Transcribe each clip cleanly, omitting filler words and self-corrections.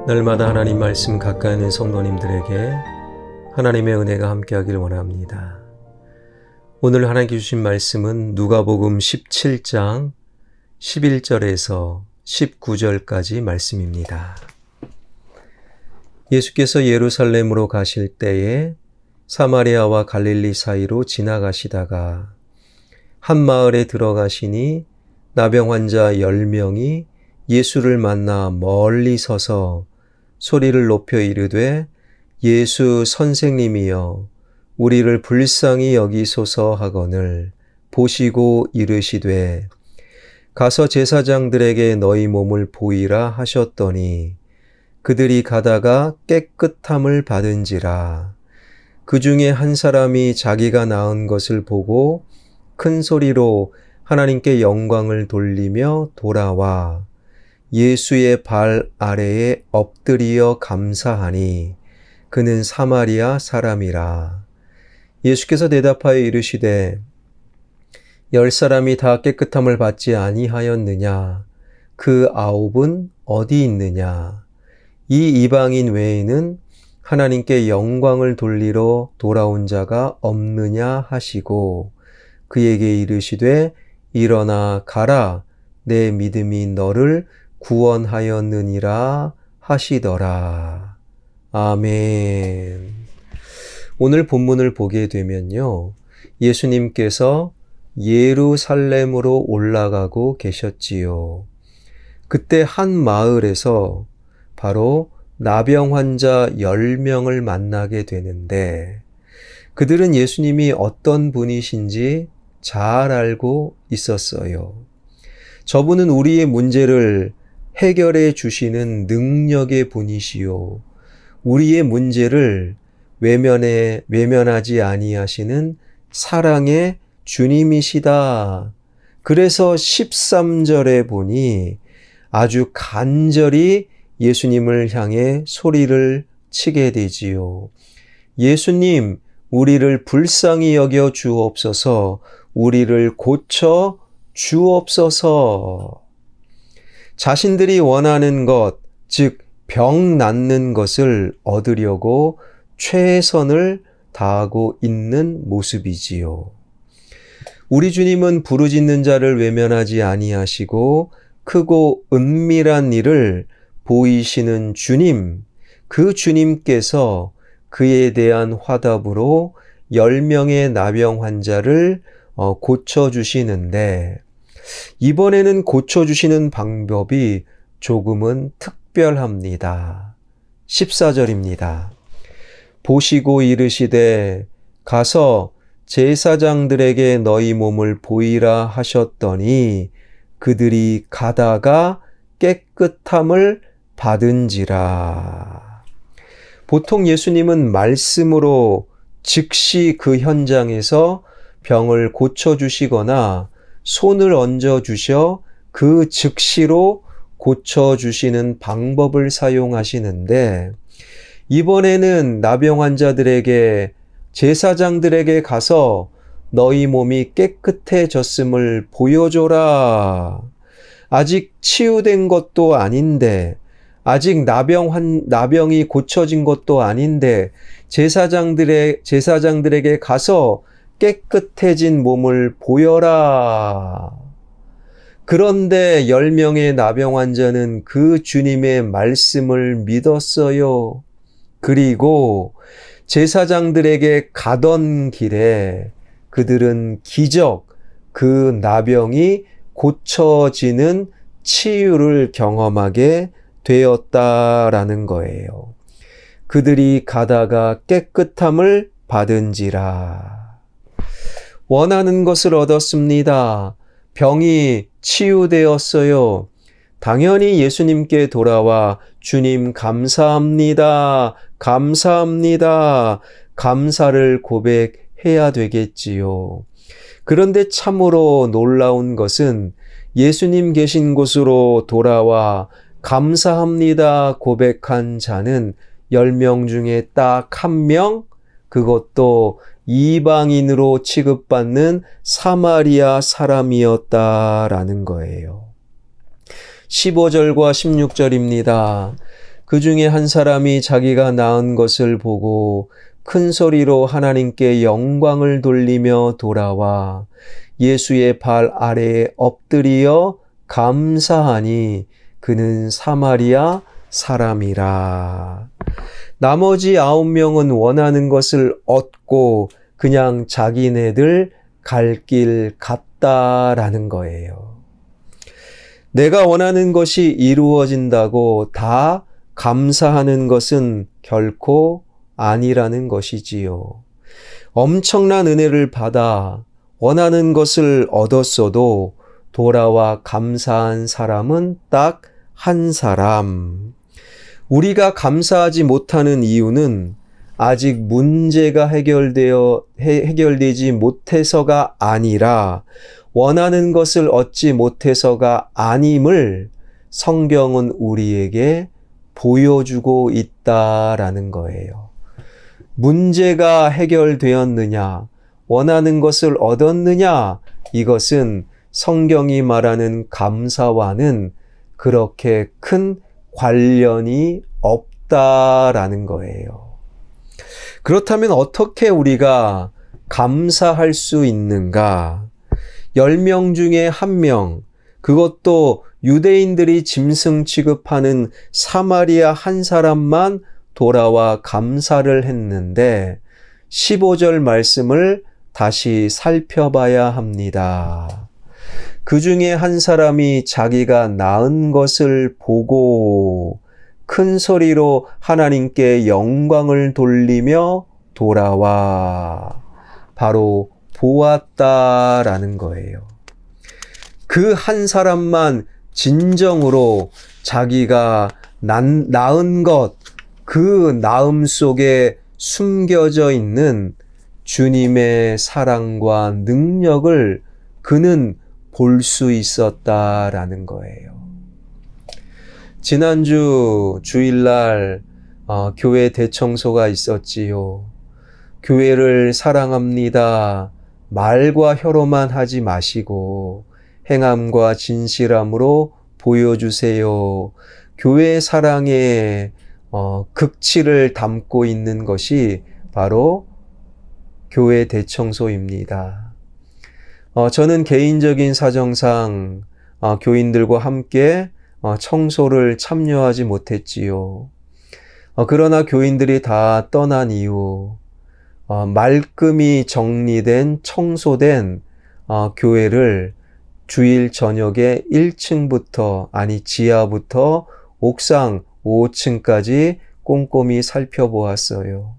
날마다 하나님 말씀 가까이 있는 성도님들에게 하나님의 은혜가 함께하기를 원합니다. 오늘 하나님께 주신 말씀은 누가복음 17장 11절에서 19절까지 말씀입니다. 예수께서 예루살렘으로 가실 때에 사마리아와 갈릴리 사이로 지나가시다가 한 마을에 들어가시니 나병 환자 10명이 예수를 만나 멀리 서서 소리를 높여 이르되 예수 선생님이여 우리를 불쌍히 여기소서 하거늘 보시고 이르시되 가서 제사장들에게 너희 몸을 보이라 하셨더니 그들이 가다가 깨끗함을 받은지라. 그 중에 한 사람이 자기가 나은 것을 보고 큰 소리로 하나님께 영광을 돌리며 돌아와 예수의 발 아래에 엎드리어 감사하니 그는 사마리아 사람이라. 예수께서 대답하여 이르시되 10사람이 다 깨끗함을 받지 아니하였느냐? 그 9은 어디 있느냐? 이 이방인 외에는 하나님께 영광을 돌리러 돌아온 자가 없느냐 하시고 그에게 이르시되 일어나 가라 내 믿음이 너를 구원하였느니라 하시더라. 아멘. 오늘 본문을 보게 되면요. 예수님께서 예루살렘으로 올라가고 계셨지요. 그때 한 마을에서 바로 나병 환자 10명을 만나게 되는데 그들은 예수님이 어떤 분이신지 잘 알고 있었어요. 저분은 우리의 문제를 해결해 주시는 능력의 분이시요. 우리의 문제를 외면하지 아니하시는 사랑의 주님이시다. 그래서 13절에 보니 아주 간절히 예수님을 향해 소리를 치게 되지요. 예수님, 우리를 불쌍히 여겨 주옵소서, 우리를 고쳐 주옵소서. 자신들이 원하는 것, 즉 병 낫는 것을 얻으려고 최선을 다하고 있는 모습이지요. 우리 주님은 부르짖는 자를 외면하지 아니하시고 크고 은밀한 일을 보이시는 주님, 그 주님께서 그에 대한 화답으로 10명의 나병 환자를 고쳐주시는데 이번에는 고쳐주시는 방법이 조금은 특별합니다. 14절입니다. 보시고 이르시되 가서 제사장들에게 너희 몸을 보이라 하셨더니 그들이 가다가 깨끗함을 받은지라. 보통 예수님은 말씀으로 즉시 그 현장에서 병을 고쳐주시거나 손을 얹어주셔 그 즉시로 고쳐주시는 방법을 사용하시는데 이번에는 나병 환자들에게 제사장들에게 가서 너희 몸이 깨끗해졌음을 보여줘라. 아직 치유된 것도 아닌데 아직 나병이 고쳐진 것도 아닌데 제사장들에게 가서 깨끗해진 몸을 보여라. 그런데 10명의 나병 환자는 그 주님의 말씀을 믿었어요. 그리고 제사장들에게 가던 길에 그들은 기적, 그 나병이 고쳐지는 치유를 경험하게 되었다라는 거예요. 그들이 가다가 깨끗함을 받은지라. 원하는 것을 얻었습니다. 병이 치유되었어요. 당연히 예수님께 돌아와 주님 감사합니다. 감사합니다. 감사를 고백해야 되겠지요. 그런데 참으로 놀라운 것은 예수님 계신 곳으로 돌아와 감사합니다 고백한 자는 10명 중에 딱 1명, 그것도 이방인으로 취급받는 사마리아 사람이었다라는 거예요. 15절과 16절입니다. 그 중에 한 사람이 자기가 낳은 것을 보고 큰 소리로 하나님께 영광을 돌리며 돌아와 예수의 발 아래에 엎드리어 감사하니 그는 사마리아 사람이라. 나머지 9명은 원하는 것을 얻고 그냥 자기네들 갈 길 갔다라는 거예요. 내가 원하는 것이 이루어진다고 다 감사하는 것은 결코 아니라는 것이지요. 엄청난 은혜를 받아 원하는 것을 얻었어도 돌아와 감사한 사람은 딱 한 사람. 우리가 감사하지 못하는 이유는 아직 문제가 해결되지 못해서가 아니라 원하는 것을 얻지 못해서가 아님을 성경은 우리에게 보여주고 있다라는 거예요. 문제가 해결되었느냐, 원하는 것을 얻었느냐, 이것은 성경이 말하는 감사와는 그렇게 큰 관련이 없다라는 거예요. 그렇다면 어떻게 우리가 감사할 수 있는가? 10명 중에 1명, 그것도 유대인들이 짐승 취급하는 사마리아 한 사람만 돌아와 감사를 했는데 15절 말씀을 다시 살펴봐야 합니다. 그 중에 한 사람이 자기가 낳은 것을 보고 큰 소리로 하나님께 영광을 돌리며 돌아와 바로 보았다라는 거예요. 그 한 사람만 진정으로 자기가 낳은 것, 그 낳음 속에 숨겨져 있는 주님의 사랑과 능력을 그는 볼 수 있었다라는 거예요. 지난주 주일날 교회 대청소가 있었지요. 교회를 사랑합니다. 말과 혀로만 하지 마시고 행함과 진실함으로 보여주세요. 교회 사랑의 극치를 담고 있는 것이 바로 교회 대청소입니다. 저는 개인적인 사정상 교인들과 함께 청소를 참여하지 못했지요. 그러나 교인들이 다 떠난 이후 말끔히 정리된 청소된 교회를 주일 저녁에 1층부터 지하부터 옥상 5층까지 꼼꼼히 살펴보았어요.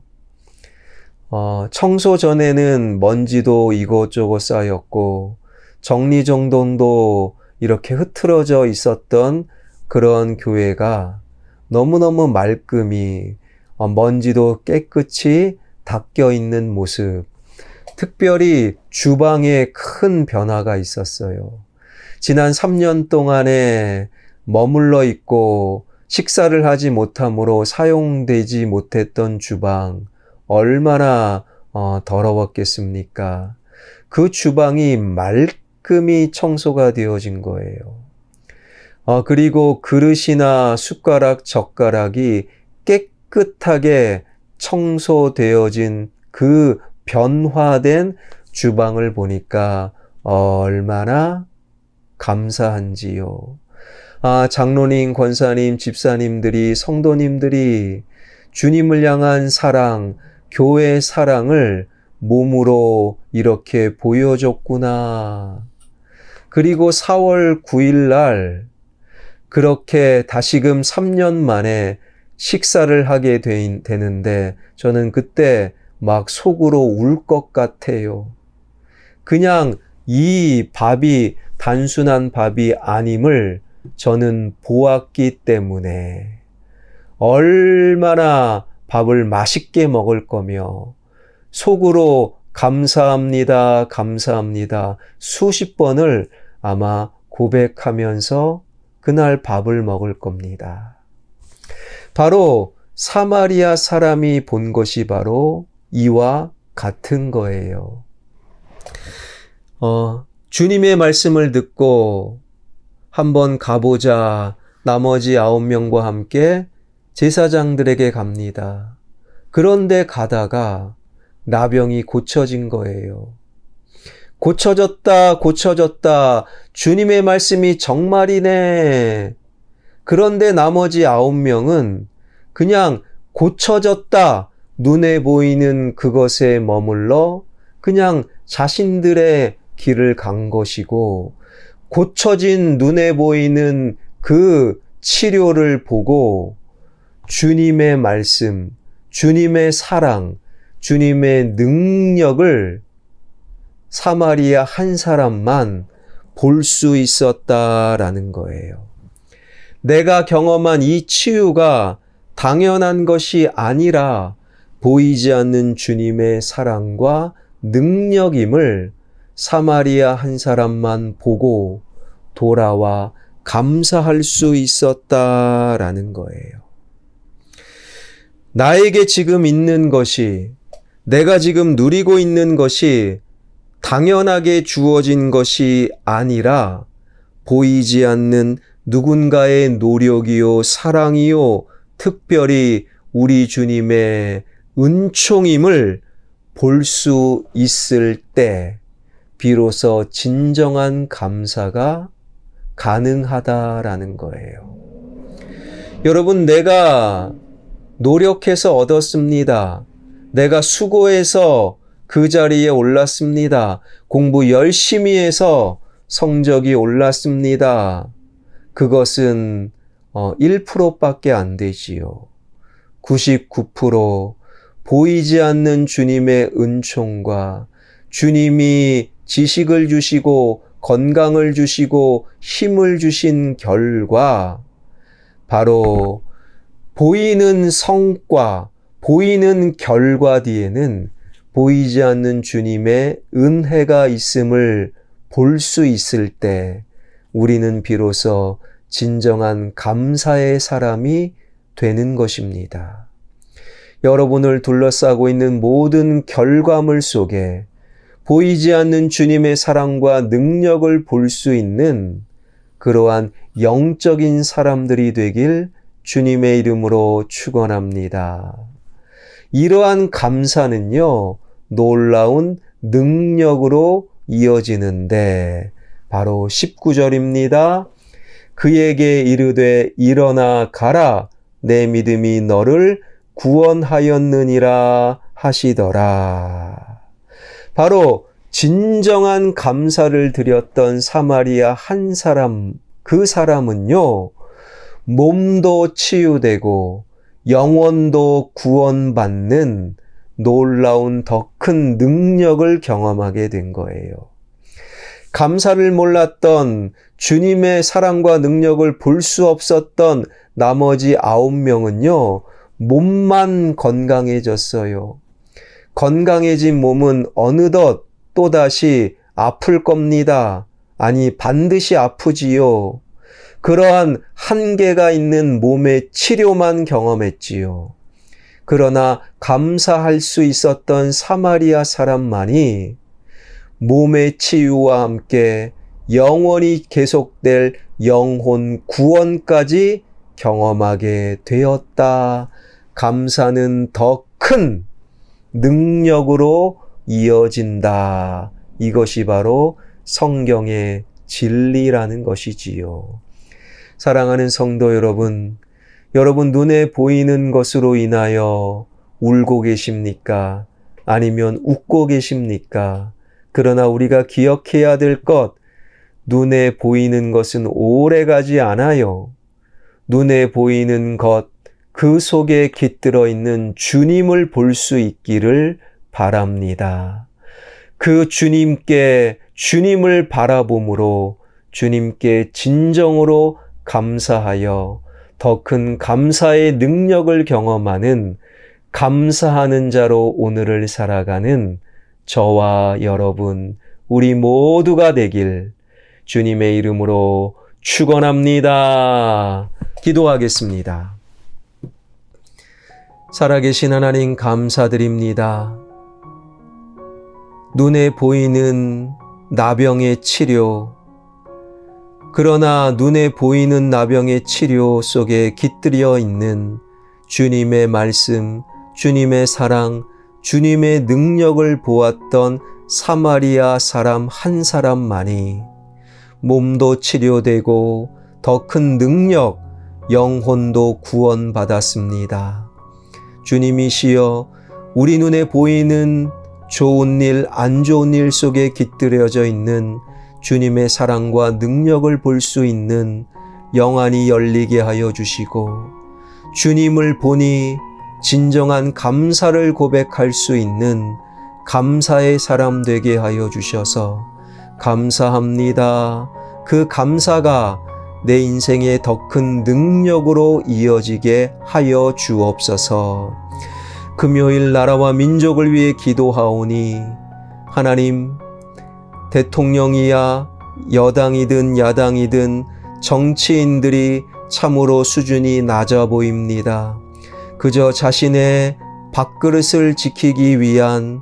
청소 전에는 먼지도 이것저것 쌓였고 정리정돈도 이렇게 흐트러져 있었던 그런 교회가 너무너무 말끔히 먼지도 깨끗이 닦여 있는 모습, 특별히 주방에 큰 변화가 있었어요. 지난 3년 동안에 머물러 있고 식사를 하지 못함으로 사용되지 못했던 주방, 얼마나 더러웠겠습니까? 그 주방이 말끔히 청소가 되어진 거예요. 그리고 그릇이나 숟가락, 젓가락이 깨끗하게 청소되어진 그 변화된 주방을 보니까 얼마나 감사한지요. 장로님, 권사님, 집사님들이, 성도님들이 주님을 향한 사랑, 교회의 사랑을 몸으로 이렇게 보여줬구나. 그리고 4월 9일 날 그렇게 다시금 3년 만에 식사를 하게 되는데 저는 그때 막 속으로 울 것 같아요. 그냥 이 밥이 단순한 밥이 아님을 저는 보았기 때문에 얼마나 밥을 맛있게 먹을 거며 속으로 감사합니다, 감사합니다 수십 번을 아마 고백하면서 그날 밥을 먹을 겁니다. 바로 사마리아 사람이 본 것이 바로 이와 같은 거예요. 주님의 말씀을 듣고 한번 가보자 나머지 9명과 함께 제사장들에게 갑니다. 그런데 가다가 나병이 고쳐진 거예요. 고쳐졌다, 고쳐졌다. 주님의 말씀이 정말이네. 그런데 나머지 9명은 그냥 고쳐졌다, 눈에 보이는 그것에 머물러 그냥 자신들의 길을 간 것이고, 고쳐진 눈에 보이는 그 치료를 보고 주님의 말씀, 주님의 사랑, 주님의 능력을 사마리아 한 사람만 볼 수 있었다라는 거예요. 내가 경험한 이 치유가 당연한 것이 아니라 보이지 않는 주님의 사랑과 능력임을 사마리아 한 사람만 보고 돌아와 감사할 수 있었다라는 거예요. 나에게 지금 있는 것이, 내가 지금 누리고 있는 것이 당연하게 주어진 것이 아니라 보이지 않는 누군가의 노력이요, 사랑이요, 특별히 우리 주님의 은총임을 볼 수 있을 때 비로소 진정한 감사가 가능하다라는 거예요. 여러분, 내가 노력해서 얻었습니다. 내가 수고해서 그 자리에 올랐습니다. 공부 열심히 해서 성적이 올랐습니다. 그것은 1%밖에 안 되지요. 99% 보이지 않는 주님의 은총과 주님이 지식을 주시고 건강을 주시고 힘을 주신 결과 바로 보이는 성과, 보이는 결과 뒤에는 보이지 않는 주님의 은혜가 있음을 볼 수 있을 때 우리는 비로소 진정한 감사의 사람이 되는 것입니다. 여러분을 둘러싸고 있는 모든 결과물 속에 보이지 않는 주님의 사랑과 능력을 볼 수 있는 그러한 영적인 사람들이 되길 주님의 이름으로 축원합니다. 이러한 감사는요, 놀라운 능력으로 이어지는데 바로 19절입니다. 그에게 이르되 일어나 가라, 내 믿음이 너를 구원하였느니라 하시더라. 바로 진정한 감사를 드렸던 사마리아 한 사람, 그 사람은요, 몸도 치유되고 영혼도 구원받는 놀라운 더 큰 능력을 경험하게 된 거예요. 감사를 몰랐던, 주님의 사랑과 능력을 볼 수 없었던 나머지 9명은요, 몸만 건강해졌어요. 건강해진 몸은 어느덧 또다시 아플 겁니다. 아니, 반드시 아프지요. 그러한 한계가 있는 몸의 치료만 경험했지요. 그러나 감사할 수 있었던 사마리아 사람만이 몸의 치유와 함께 영원히 계속될 영혼 구원까지 경험하게 되었다. 감사는 더 큰 능력으로 이어진다. 이것이 바로 성경의 진리라는 것이지요. 사랑하는 성도 여러분, 여러분 눈에 보이는 것으로 인하여 울고 계십니까? 아니면 웃고 계십니까? 그러나 우리가 기억해야 될 것, 눈에 보이는 것은 오래가지 않아요. 눈에 보이는 것, 그 속에 깃들어 있는 주님을 볼 수 있기를 바랍니다. 그 주님을 바라봄으로 주님께 진정으로 감사하여 더 큰 감사의 능력을 경험하는 감사하는 자로 오늘을 살아가는 저와 여러분, 우리 모두가 되길 주님의 이름으로 축원합니다. 기도하겠습니다. 살아계신 하나님 감사드립니다. 눈에 보이는 나병의 치료, 그러나 눈에 보이는 나병의 치료 속에 깃들여 있는 주님의 말씀, 주님의 사랑, 주님의 능력을 보았던 사마리아 사람 한 사람만이 몸도 치료되고 더 큰 능력, 영혼도 구원받았습니다. 주님이시여 우리 눈에 보이는 좋은 일, 안 좋은 일 속에 깃들여져 있는 주님의 사랑과 능력을 볼 수 있는 영안이 열리게 하여 주시고 주님을 보니 진정한 감사를 고백할 수 있는 감사의 사람 되게 하여 주셔서 감사합니다. 그 감사가 내 인생의 더 큰 능력으로 이어지게 하여 주옵소서. 금요일 나라와 민족을 위해 기도하오니 하나님, 대통령이야 여당이든 야당이든 정치인들이 참으로 수준이 낮아 보입니다. 그저 자신의 밥그릇을 지키기 위한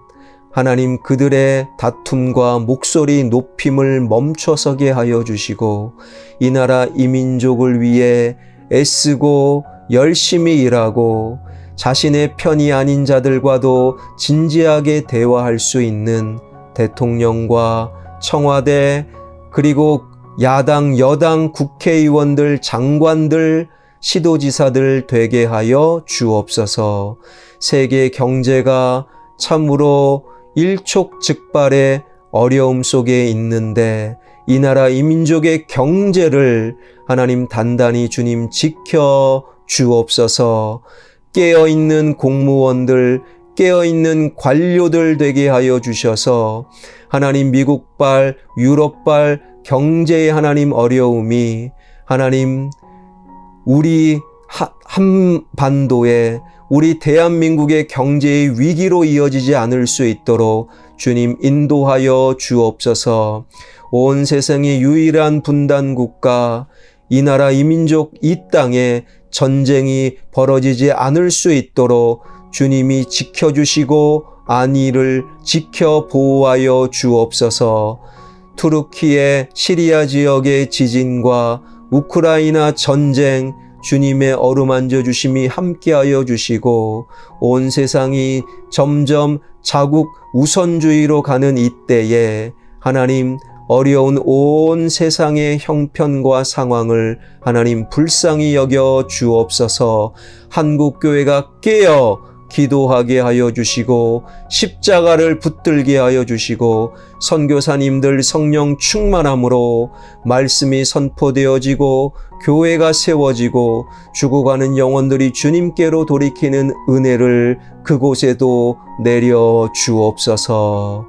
하나님 그들의 다툼과 목소리 높임을 멈춰서게 하여 주시고 이 나라 이 민족을 위해 애쓰고 열심히 일하고 자신의 편이 아닌 자들과도 진지하게 대화할 수 있는 대통령과 청와대 그리고 야당, 여당, 국회의원들, 장관들, 시도지사들 되게 하여 주옵소서. 세계 경제가 참으로 일촉즉발의 어려움 속에 있는데 이 나라 이 민족의 경제를 하나님 단단히 주님 지켜 주옵소서. 깨어있는 공무원들, 깨어있는 관료들 되게 하여 주셔서 하나님 미국발, 유럽발 경제의 하나님 어려움이 하나님 우리 한반도에 우리 대한민국의 경제의 위기로 이어지지 않을 수 있도록 주님 인도하여 주옵소서. 온 세상의 유일한 분단 국가 이 나라 이 민족 이 땅에 전쟁이 벌어지지 않을 수 있도록 주님이 지켜주시고 안위를 지켜 보호하여 주옵소서. 투르키의 시리아 지역의 지진과 우크라이나 전쟁 주님의 어루만져 주심이 함께하여 주시고 온 세상이 점점 자국 우선주의로 가는 이때에 하나님 어려운 온 세상의 형편과 상황을 하나님 불쌍히 여겨 주옵소서. 한국교회가 깨어 기도하게 하여 주시고 십자가를 붙들게 하여 주시고 선교사님들 성령 충만함으로 말씀이 선포되어지고 교회가 세워지고 죽어가는 영혼들이 주님께로 돌이키는 은혜를 그곳에도 내려 주옵소서.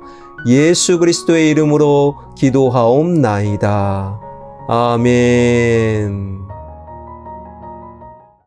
예수 그리스도의 이름으로 기도하옵나이다. 아멘.